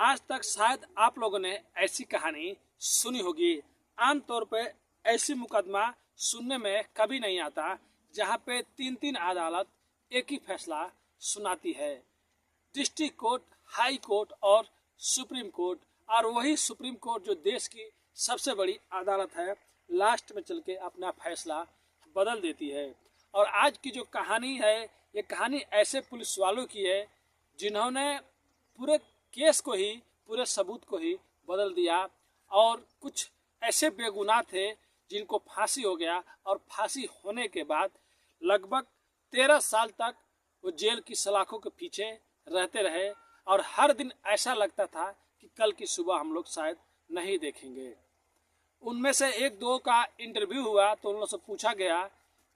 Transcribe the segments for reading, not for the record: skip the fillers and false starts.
आज तक शायद आप लोगों ने ऐसी कहानी सुनी होगी। आमतौर पे ऐसी मुकदमा सुनने में कभी नहीं आता जहाँ पे तीन तीन अदालत एक ही फैसला सुनाती है। डिस्ट्रिक्ट कोर्ट, हाई कोर्ट और सुप्रीम कोर्ट। और वही सुप्रीम कोर्ट जो देश की सबसे बड़ी अदालत है, लास्ट में चल के अपना फैसला बदल देती है। और आज की जो कहानी है, ये कहानी ऐसे पुलिस वालों की है जिन्होंने पूरे केस को ही, पूरे सबूत को ही बदल दिया। और कुछ ऐसे बेगुनाह थे जिनको फांसी हो गया, और फांसी होने के बाद लगभग 13 साल तक वो जेल की सलाखों के पीछे रहते रहे। और हर दिन ऐसा लगता था कि कल की सुबह हम लोग शायद नहीं देखेंगे। उनमें से एक दो का इंटरव्यू हुआ तो उन लोगों से पूछा गया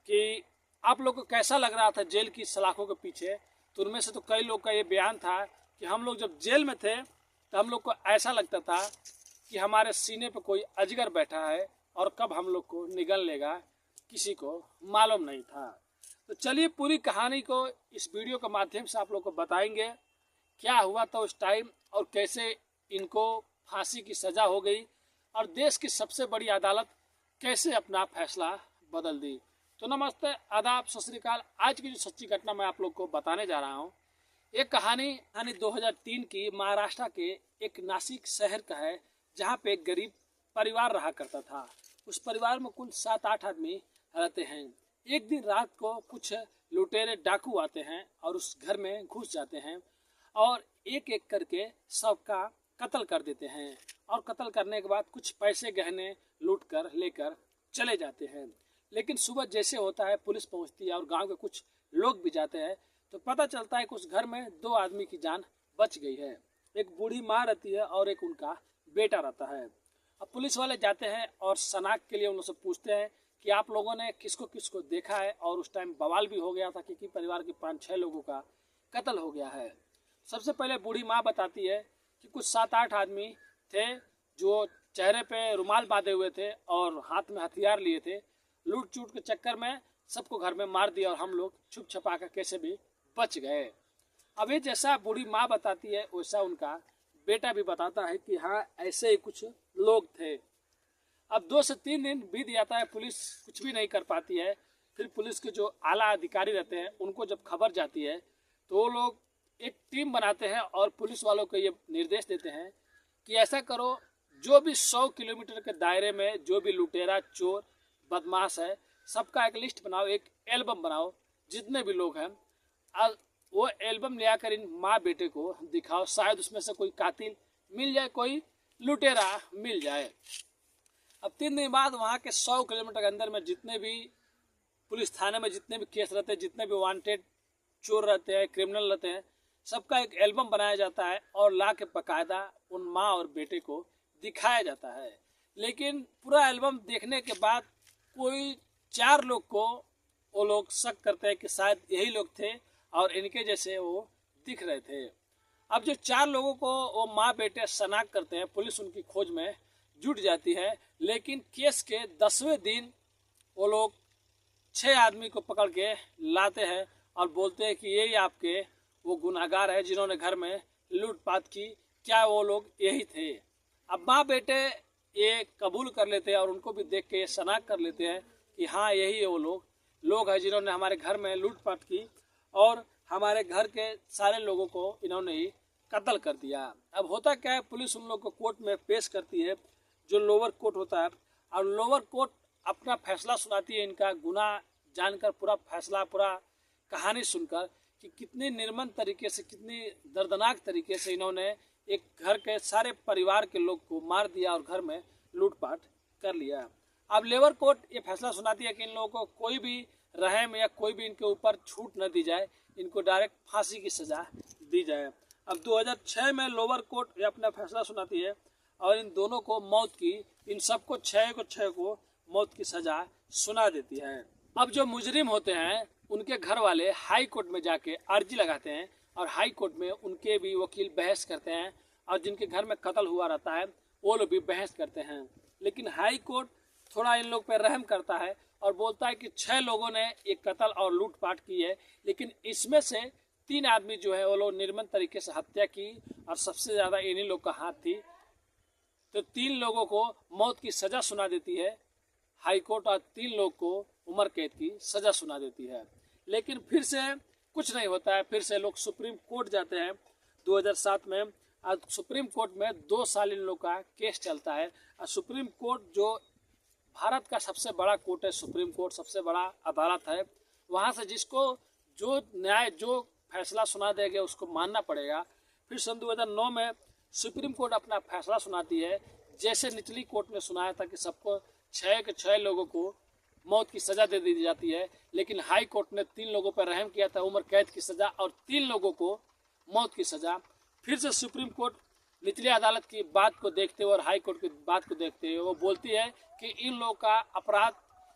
कि आप लोग को कैसा लग रहा था जेल की सलाखों के पीछे। तो उनमें से तो कई लोग का ये बयान था कि हम लोग जब जेल में थे तो हम लोग को ऐसा लगता था कि हमारे सीने पे कोई अजगर बैठा है और कब हम लोग को निगल लेगा किसी को मालूम नहीं था। तो चलिए पूरी कहानी को इस वीडियो के माध्यम से आप लोग को बताएंगे क्या हुआ था उस टाइम और कैसे इनको फांसी की सज़ा हो गई और देश की सबसे बड़ी अदालत कैसे अपना फैसला बदल दी। तो नमस्ते, आदाब, सत श्री अकाल। आज की जो सच्ची घटना मैं आप लोग को बताने जा रहा हूँ, एक कहानी 2003 की महाराष्ट्र के एक नासिक शहर का है, जहाँ पे एक गरीब परिवार रहा करता था। उस परिवार में कुल 7-8 आदमी रहते हैं। एक दिन रात को कुछ लुटेरे डाकू आते हैं और उस घर में घुस जाते हैं और एक एक करके सबका कत्ल कर देते हैं। और कत्ल करने के बाद कुछ पैसे गहने लूट कर लेकर चले जाते हैं। लेकिन सुबह जैसे होता है पुलिस पहुंचती है और गांव के कुछ लोग भी जाते हैं, तो पता चलता है कि उस घर में 2 आदमी की जान बच गई है। एक बूढ़ी माँ रहती है और एक उनका बेटा रहता है। अब पुलिस वाले जाते हैं और शनाख्त के लिए उनसे पूछते हैं कि आप लोगों ने किसको किसको देखा है। और उस टाइम बवाल भी हो गया था क्योंकि परिवार के 5-6 लोगों का कत्ल हो गया है। सबसे पहले बूढ़ी माँ बताती है कि कुछ 7-8 आदमी थे जो चेहरे पे रुमाल बांधे हुए थे और हाथ में हथियार लिए थे। लूट चूट के चक्कर में सबको घर में मार दिया और हम लोग छुप छपा कर कैसे भी बच गए। अभी जैसा बूढ़ी माँ बताती है वैसा उनका बेटा भी बताता है कि हाँ, ऐसे ही कुछ लोग थे। अब 2 से 3 दिन बीत जाता है, पुलिस कुछ भी नहीं कर पाती है। फिर पुलिस के जो आला अधिकारी रहते हैं उनको जब खबर जाती है तो वो लोग एक टीम बनाते हैं और पुलिस वालों को ये निर्देश देते हैं कि ऐसा करो, जो भी 100 किलोमीटर के दायरे में जो भी लुटेरा, चोर, बदमाश है, सबका एक लिस्ट बनाओ, एक एल्बम बनाओ, जितने भी लोग हैं। वो एल्बम ले आकर इन माँ बेटे को दिखाओ, शायद उसमें से कोई कातिल मिल जाए, कोई लुटेरा मिल जाए। अब 3 दिन बाद वहाँ के 100 किलोमीटर के अंदर में जितने भी पुलिस थाने में जितने भी केस रहते हैं, जितने भी वांटेड चोर रहते हैं, क्रिमिनल रहते हैं, सबका एक एल्बम बनाया जाता है और ला के बाकायदा उन माँ और बेटे को दिखाया जाता है। लेकिन पूरा एल्बम देखने के बाद कोई 4 लोग को वो लोग शक करते हैं कि शायद यही लोग थे और इनके जैसे वो दिख रहे थे। अब जो 4 लोगों को वो माँ बेटे शनाख्त करते हैं, पुलिस उनकी खोज में जुट जाती है। लेकिन केस के 10वें दिन वो लोग 6 आदमी को पकड़ के लाते हैं और बोलते हैं कि यही आपके वो गुनहगार है जिन्होंने घर में लूटपाट की, क्या वो लोग यही थे। अब माँ बेटे ये कबूल कर लेते हैं और उनको भी देख के शनाख्त कर लेते हैं कि हाँ, यही वो लोग हैं जिन्होंने हमारे घर में लूटपाट की और हमारे घर के सारे लोगों को इन्होंने ही कत्ल कर दिया। अब होता क्या है, पुलिस उन लोगों को कोर्ट में पेश करती है, जो लोअर कोर्ट होता है, और लोअर कोर्ट अपना फैसला सुनाती है इनका गुनाह जानकर, पूरा फैसला, पूरा कहानी सुनकर कि कितनी निर्मम तरीके से, कितनी दर्दनाक तरीके से इन्होंने एक घर के सारे परिवार के लोग को मार दिया और घर में लूटपाट कर लिया। अब लेबर कोर्ट ये फैसला सुनाती है कि इन लोगों को कोई भी रहम या कोई भी इनके ऊपर छूट न दी जाए, इनको डायरेक्ट फांसी की सज़ा दी जाए। अब 2006 में लोअर कोर्ट ये अपना फैसला सुनाती है और इन दोनों को मौत की, इन सबको 6 को मौत की सज़ा सुना देती है। अब जो मुजरिम होते हैं उनके घर वाले हाई कोर्ट में जाके अर्जी लगाते हैं और हाई कोर्ट में उनके भी वकील बहस करते हैं और जिनके घर में कत्ल हुआ रहता है वो लोग भी बहस करते हैं। लेकिन हाई कोर्ट थोड़ा इन लोग पर रहम करता है और बोलता है कि 6 लोगों ने एक कत्ल और लूटपाट की है, लेकिन इसमें से 3 आदमी जो है वो लोग निर्मम तरीके से हत्या की और सबसे ज़्यादा इन्हीं लोग का हाथ थी। तो 3 लोगों को मौत की सज़ा सुना देती है हाई कोर्ट और 3 लोग को उम्र कैद की सज़ा सुना देती है। लेकिन फिर से कुछ नहीं होता है, फिर से लोग सुप्रीम कोर्ट जाते हैं 2007 में। आज सुप्रीम कोर्ट में 2 साल इन लोग का केस चलता है। और सुप्रीम कोर्ट जो भारत का सबसे बड़ा कोर्ट है, सुप्रीम कोर्ट सबसे बड़ा अदालत है, वहाँ से जिसको जो न्याय जो फैसला सुना दिया गया उसको मानना पड़ेगा। फिर सन 2009 में सुप्रीम कोर्ट अपना फैसला सुनाती है, जैसे निचली कोर्ट ने सुनाया था कि सबको 6 के 6 लोगों को मौत की सज़ा दे दी जाती है, लेकिन हाई कोर्ट ने 3 लोगों पर रहम किया था, उम्र कैद की सज़ा और 3 लोगों को मौत की सज़ा। फिर से सुप्रीम कोर्ट निचली अदालत की बात को देखते हुए और हाई कोर्ट की बात को देखते हुए वो बोलती है कि इन लोगों का अपराध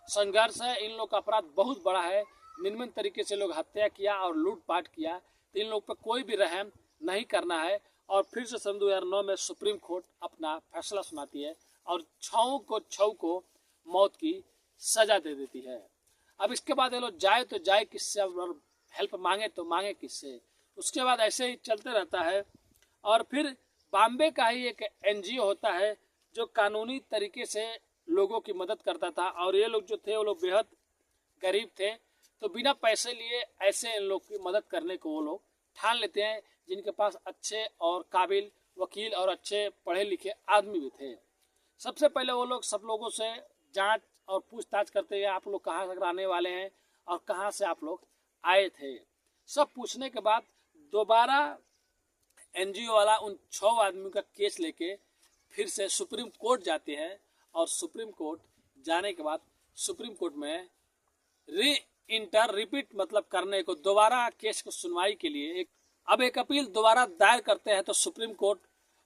संघर्ष है, इन लोगों का अपराध बहुत बड़ा है, निर्मम तरीके से लोग हत्या किया और लूटपाट किया, तो इन लोग पर कोई भी रहम नहीं करना है। और फिर से सन 2009 में सुप्रीम कोर्ट अपना फैसला सुनाती है और 6 को मौत की सज़ा दे देती है। अब इसके बाद ये लोग जाए तो जाए किससे और हेल्प मांगे तो मांगे किससे। उसके बाद ऐसे ही चलते रहता है। और फिर बॉम्बे का ही एक एनजीओ होता है जो कानूनी तरीके से लोगों की मदद करता था। और ये लोग जो थे वो लोग बेहद गरीब थे, तो बिना पैसे लिए ऐसे इन लोग की मदद करने को वो लोग ठान लेते हैं, जिनके पास अच्छे और काबिल वकील और अच्छे पढ़े लिखे आदमी भी थे। सबसे पहले वो लोग सब लोगों से जांच और पूछताछ करते हैं, आप लोग कहाँ से रहने वाले हैं और कहाँ से आप लोग आए थे। सब पूछने के बाद दोबारा एनजीओ वाला उन 6 आदमियों का केस लेके फिर से सुप्रीम कोर्ट जाते हैं। और सुप्रीम कोर्ट जाने के बाद सुप्रीम कोर्ट में रिपीट मतलब करने को दोबारा केस को सुनवाई के लिए एक अपील दोबारा दायर करते हैं। तो सुप्रीम कोर्ट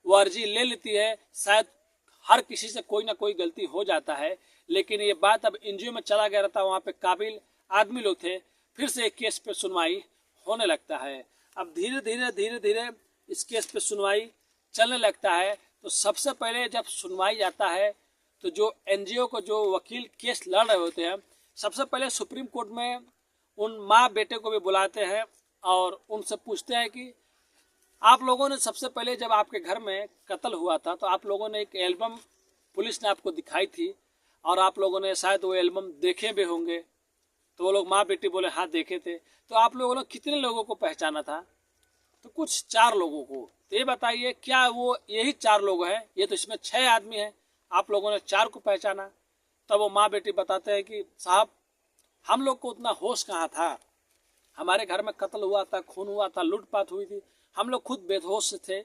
वो अर्जी ले लेती है। शायद हर किसी से कोई ना कोई गलती हो जाता है, लेकिन ये बात अब एनजीओ में चला गया रहता, वहाँ पे काबिल आदमी लोग थे, फिर से एक केस पे सुनवाई होने लगता है। अब धीरे धीरे इस केस पे सुनवाई चलने लगता है। तो सबसे पहले जब सुनवाई जाता है तो जो एनजीओ को जो वकील केस लड़ रहे होते हैं, सबसे पहले सुप्रीम कोर्ट में उन माँ बेटे को भी बुलाते हैं और उनसे पूछते हैं कि आप लोगों ने सबसे पहले जब आपके घर में कत्ल हुआ था तो आप लोगों ने एक एल्बम पुलिस ने आपको दिखाई थी और आप लोगों ने शायद वो एल्बम देखे भी होंगे। तो वो लोग माँ बेटी बोले हाँ देखे थे। तो आप लोगों ने कितने लोगों को पहचाना था? तो कुछ 4 लोगों को। तो ये बताइए क्या वो यही 4 लोग हैं? ये तो इसमें 6 आदमी हैं, आप लोगों ने 4 को पहचाना। तब वो माँ बेटी बताते हैं कि साहब हम लोग को उतना होश कहाँ था, हमारे घर में कत्ल हुआ था, खून हुआ था, लूटपाट हुई थी, हम लोग खुद बेहोश थे,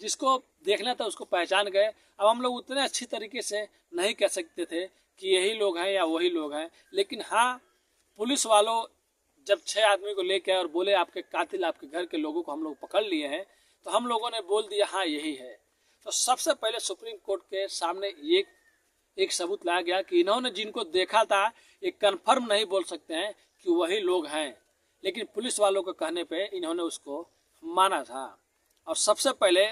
जिसको देखना था उसको पहचान गए। अब हम लोग उतने अच्छी तरीके से नहीं कह सकते थे कि यही लोग हैं या वही लोग हैं, लेकिन हाँ पुलिस वालों जब 6 आदमी को लेके आए और बोले आपके कातिल आपके घर के लोगों को हम लोग पकड़ लिए हैं, तो हम लोगों ने बोल दिया हाँ यही है। तो सबसे पहले सुप्रीम कोर्ट के सामने एक सबूत लाया गया कि इन्होंने जिनको देखा था ये कन्फर्म नहीं बोल सकते हैं कि वही लोग हैं, लेकिन पुलिस वालों के कहने पे इन्होंने उसको माना था। और सबसे पहले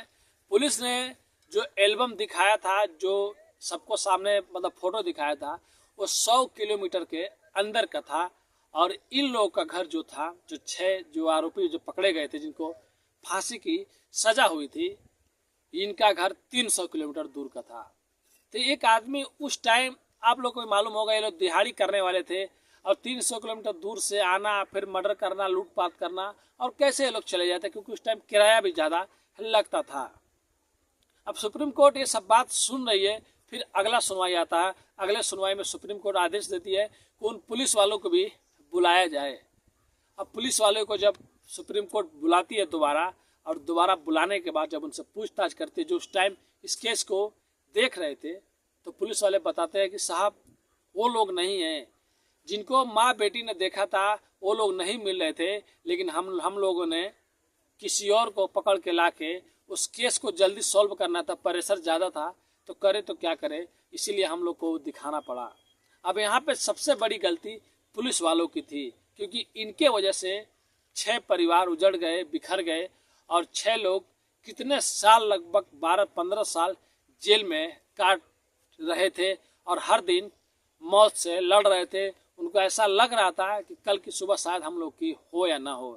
पुलिस ने जो एल्बम दिखाया था, जो सबको सामने मतलब फोटो दिखाया था, वो 100 किलोमीटर के अंदर का था। और इन लोगों का घर जो था, जो 6 जो आरोपी जो पकड़े गए थे जिनको फांसी की सजा हुई थी, इनका घर 300 किलोमीटर दूर का था। तो एक आदमी उस टाइम आप लोग को मालूम होगा ये लोग दिहाड़ी करने वाले थे और 300 किलोमीटर दूर से आना, फिर मर्डर करना, लूटपाट करना, और कैसे ये लोग चले जाते क्योंकि उस टाइम किराया भी ज़्यादा लगता था। अब सुप्रीम कोर्ट ये सब बात सुन रही है। फिर अगला सुनवाई आता है। अगले सुनवाई में सुप्रीम कोर्ट आदेश देती है कि उन पुलिस वालों को भी बुलाया जाए। अब पुलिस वालों को जब सुप्रीम कोर्ट बुलाती है दोबारा, और दोबारा बुलाने के बाद जब उनसे पूछताछ करती है जो उस टाइम इस केस को देख रहे थे, तो पुलिस वाले बताते हैं कि साहब वो लोग नहीं हैं जिनको माँ बेटी ने देखा था, वो लोग नहीं मिल रहे थे, लेकिन हम लोगों ने किसी और को पकड़ के लाके उस केस को जल्दी सॉल्व करना था, प्रेशर ज़्यादा था, तो करे तो क्या करे, इसीलिए हम लोग को दिखाना पड़ा। अब यहाँ पे सबसे बड़ी गलती पुलिस वालों की थी, क्योंकि इनके वजह से 6 परिवार उजड़ गए, बिखर गए, और 6 लोग कितने साल, लगभग 12-15 साल जेल में काट रहे थे और हर दिन मौत से लड़ रहे थे। उनको ऐसा लग रहा था कि कल की सुबह शायद हम लोग की हो या ना हो,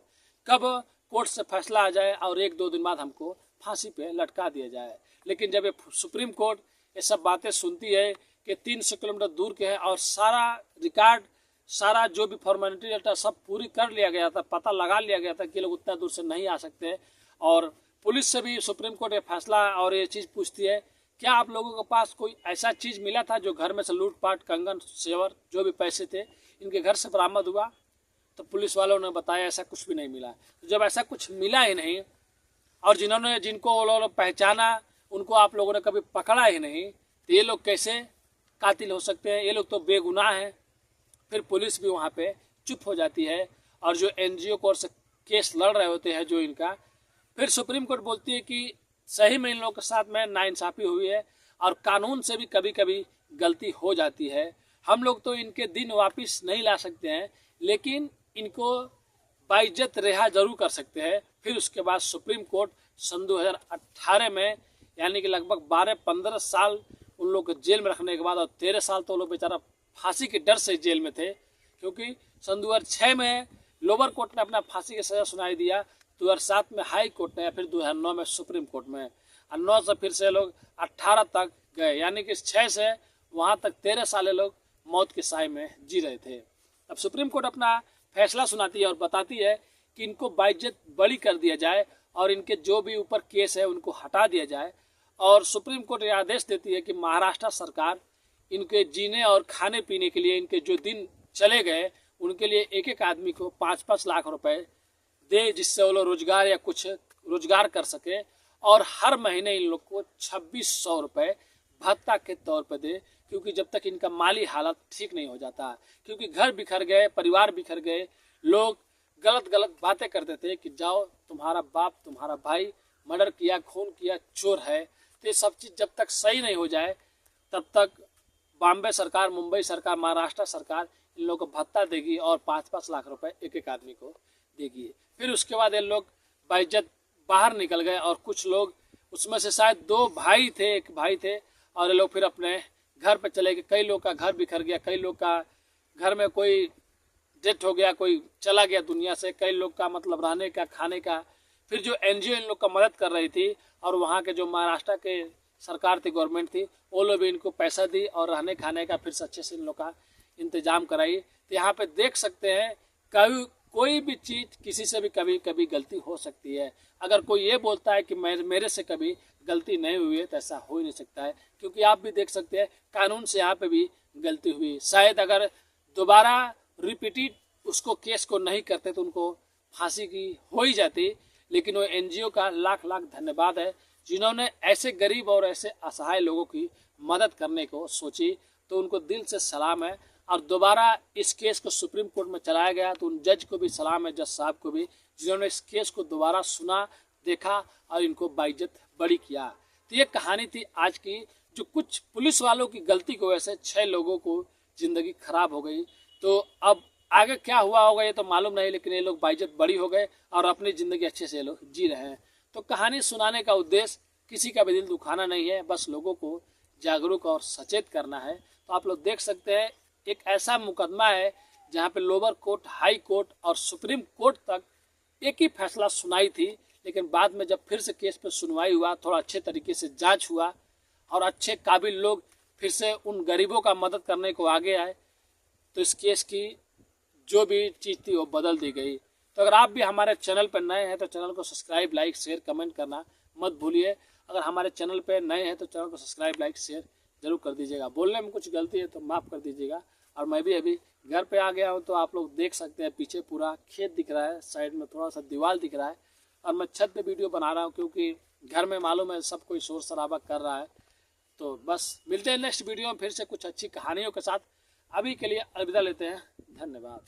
कब कोर्ट से फैसला आ जाए और 1-2 दिन बाद हमको फांसी पे लटका दिया जाए। लेकिन जब ये सुप्रीम कोर्ट ये सब बातें सुनती है कि 300 किलोमीटर दूर के हैं और सारा रिकॉर्ड, सारा जो भी फॉर्मेलिटी रहता सब पूरी कर लिया गया था, पता लगा लिया गया था कि लोग उतना दूर से नहीं आ सकते, और पुलिस से भी सुप्रीम कोर्ट ये फैसला और ये चीज़ पूछती है क्या आप लोगों के पास कोई ऐसा चीज़ मिला था जो घर में से लूटपाट, कंगन, सेवर, जो भी पैसे थे इनके घर से बरामद हुआ? तो पुलिस वालों ने बताया ऐसा कुछ भी नहीं मिला। तो जब ऐसा कुछ मिला ही नहीं और जिनको वो लोगों ने पहचाना उनको आप लोगों ने कभी पकड़ा ही नहीं, तो ये लोग कैसे कातिल हो सकते हैं? ये लोग तो बेगुनाह हैं। फिर पुलिस भी वहाँ पे चुप हो जाती है और जो NGO कोर्ट से केस लड़ रहे होते हैं जो इनका, फिर सुप्रीम कोर्ट बोलती है कि सही में इन लोगों के साथ में नाइंसाफ़ी हुई है और कानून से भी कभी कभी गलती हो जाती है। हम लोग तो इनके दिन वापस नहीं ला सकते हैं लेकिन इनको बाइज्जत रिहा जरूर कर सकते हैं। फिर उसके बाद सुप्रीम कोर्ट सन 2018 में, यानी कि लगभग 12-15 साल उन लोग को जेल में रखने के बाद, और 13 साल तो लोग बेचारा फांसी के डर से जेल में थे, क्योंकि सन 2006 में लोअर कोर्ट ने अपना फांसी की सज़ा सुनाई दिया, 2007 में हाई कोर्ट ने, फिर 2009 में सुप्रीम कोर्ट में, और 9 से फिर से लोग 18 तक गए, यानी कि 6 से वहाँ तक 13 साल लोग मौत के साए में जी रहे थे। अब सुप्रीम कोर्ट अपना फैसला सुनाती है और बताती है कि इनको बाइज्जत बरी कर दिया जाए और इनके जो भी ऊपर केस है उनको हटा दिया जाए। और सुप्रीम कोर्ट ये आदेश देती है कि महाराष्ट्र सरकार इनके जीने और खाने पीने के लिए, इनके जो दिन चले गए उनके लिए एक एक आदमी को 5-5 लाख रुपए दे, जिससे वो लोग रोजगार या कुछ रोजगार कर सके, और हर महीने इन लोग को 2600 रुपये भत्ता के तौर पर दे, क्योंकि जब तक इनका माली हालत ठीक नहीं हो जाता, क्योंकि घर बिखर गए, परिवार बिखर गए, लोग गलत गलत बातें करते थे कि जाओ तुम्हारा बाप, तुम्हारा भाई मर्डर किया, खून किया, चोर है। तो ये सब चीज़ जब तक सही नहीं हो जाए तब तक बॉम्बे सरकार, मुंबई सरकार, महाराष्ट्र सरकार इन लोगों को भत्ता देगी और 5-5 लाख रुपए एक एक आदमी को देगी। फिर उसके बाद ये लोग बाइज्जत बाहर निकल गए और कुछ लोग, उसमें से शायद 2 भाई थे, एक भाई थे, और ये लोग फिर अपने घर पे चले गए। कई लोग का घर बिखर गया, कई लोग का घर में कोई डेथ हो गया, कोई चला गया दुनिया से, कई लोग का मतलब रहने का, खाने का। फिर जो NGO इन लोग का मदद कर रही थी और वहाँ के जो महाराष्ट्र के सरकार थी, गवर्नमेंट थी, वो लोग भी इनको पैसा दी और रहने खाने का फिर से अच्छे से इन लोग का इंतजाम कराई। तो यहाँ पे देख सकते हैं कभी कोई भी चीज़ किसी से भी कभी कभी गलती हो सकती है। अगर कोई ये बोलता है कि मेरे से कभी गलती नहीं हुई है तो ऐसा हो ही नहीं सकता है, क्योंकि आप भी देख सकते हैं कानून से यहाँ पे भी गलती हुई। शायद अगर दोबारा रिपीटेड उसको केस को नहीं करते तो उनको फांसी की हो ही जाती। लेकिन वो NGO का लाख लाख धन्यवाद है जिन्होंने ऐसे गरीब और ऐसे असहाय लोगों की मदद करने को सोची, तो उनको दिल से सलाम है। और दोबारा इस केस को सुप्रीम कोर्ट में चलाया गया तो उन जज को भी सलाम है, जज साहब को भी, जिन्होंने इस केस को दोबारा सुना, देखा और इनको बाइज्जत बरी किया। तो ये कहानी थी आज की, जो कुछ पुलिस वालों की गलती की वजह से 6 लोगों को ज़िंदगी खराब हो गई। तो अब आगे क्या हुआ होगा ये तो मालूम नहीं, लेकिन ये लोग बाइज्जत बरी हो गए और अपनी ज़िंदगी अच्छे से ये लोग जी रहे हैं। तो कहानी सुनाने का उद्देश्य किसी का भी दिल दुखाना नहीं है, बस लोगों को जागरूक और सचेत करना है। तो आप लोग देख सकते हैं एक ऐसा मुकदमा है जहाँ पे लोअर कोर्ट, हाई कोर्ट और सुप्रीम कोर्ट तक एक ही फैसला सुनाई थी, लेकिन बाद में जब फिर से केस पे सुनवाई हुआ, थोड़ा अच्छे तरीके से जांच हुआ और अच्छे काबिल लोग फिर से उन गरीबों का मदद करने को आगे आए, तो इस केस की जो भी चीज़ थी वो बदल दी गई। तो अगर आप भी हमारे चैनल पर नए हैं तो चैनल को सब्सक्राइब, लाइक, शेयर, कमेंट करना मत भूलिए। अगर हमारे चैनल पर नए हैं तो चैनल को सब्सक्राइब, लाइक, शेयर जरूर कर दीजिएगा। बोलने में कुछ गलती है तो माफ़ कर दीजिएगा। और मैं भी अभी घर पे आ गया हूँ, तो आप लोग देख सकते हैं पीछे पूरा खेत दिख रहा है, साइड में थोड़ा सा दीवार दिख रहा है, और मैं छत पे वीडियो बना रहा हूँ क्योंकि घर में मालूम है सब कोई शोर शराबा कर रहा है। तो बस मिलते हैं नेक्स्ट वीडियो में फिर से कुछ अच्छी कहानियों के साथ। अभी के लिए अलविदा लेते हैं, धन्यवाद।